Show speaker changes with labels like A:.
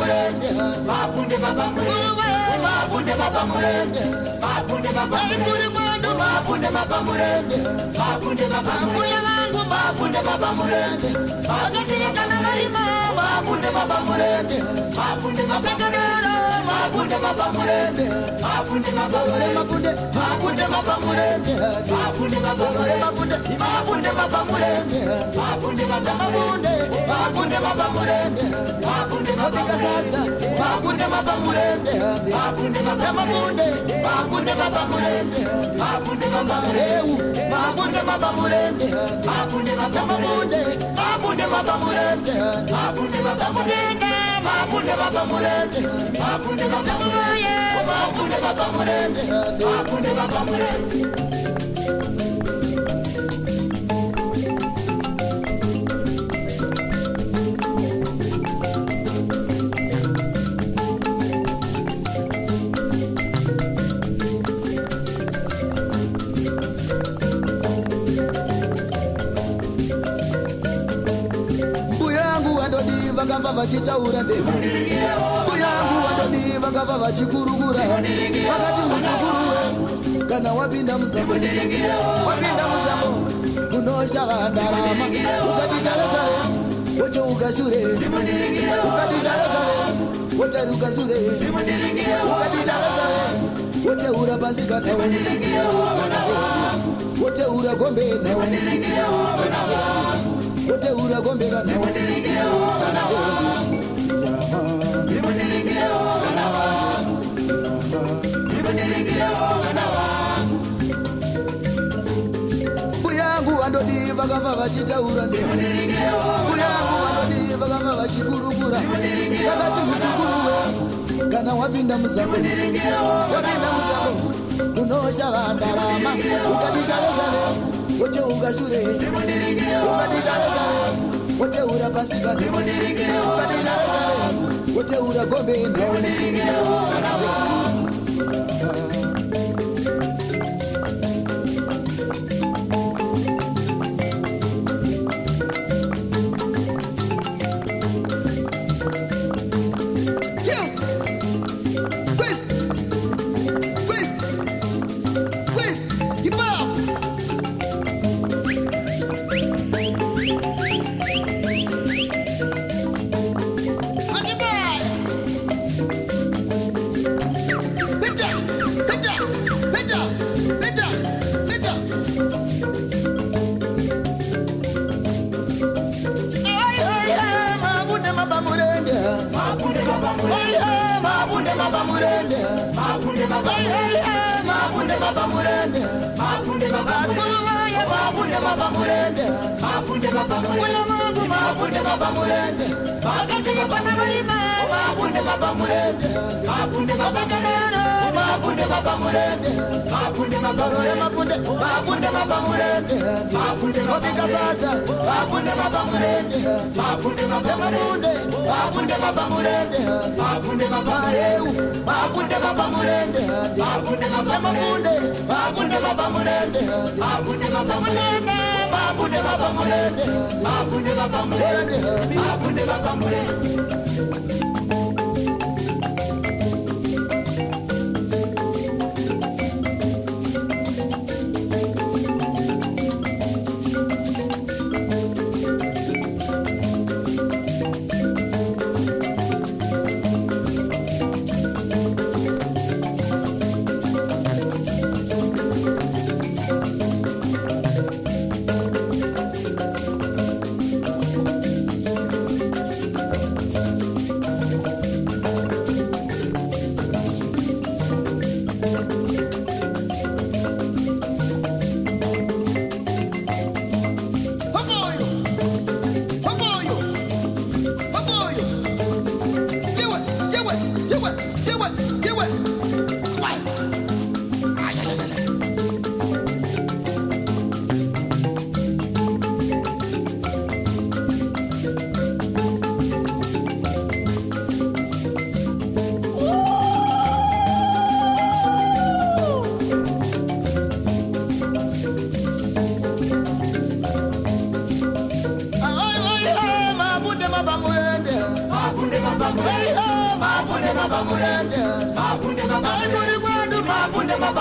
A: murende, mafunde baba murende, mafunde baba murende, mafunde baba murende, mafunde baba murende, mafunde baba murende, mafunde baba murende, mafunde kana malima, mafunde baba murende, mafunde baba murende, mafunde baba murende, mafunde baba murende, mafunde baba murende, mafunde baba murende, mafunde baba murende, mafunde baba murende, mafunde baba murende, mafunde baba kasaza, mafunde baba murende, mafunde baba murende, mafunde baba murende, mafunde baba reu, mafunde baba murende, mafunde baba murende, mafunde baba murende, mafunde baba murende, mafunde baba murende, mafunde baba murende, mafunde baba murende, mafunde baba murende. Vakava vachitaura ndeva kunyangu vatodi vakava vachikurukura vakati musukuruwe kana wapinda musambo unoshava ndarama ukati shave wocheuka shure ukati shave wotaruka shure ukati shave woteura pasi kana woteura gombe woteura gombe kana kuyangu andodi vakava vachitaura ndeva kuyangu andodi vakava vachikurukura vakati musukuruwe kana wapinda musango unoshava ndarama ukati shave wocheuka shure ukati shave woteura pasika ukati shave woteura gombe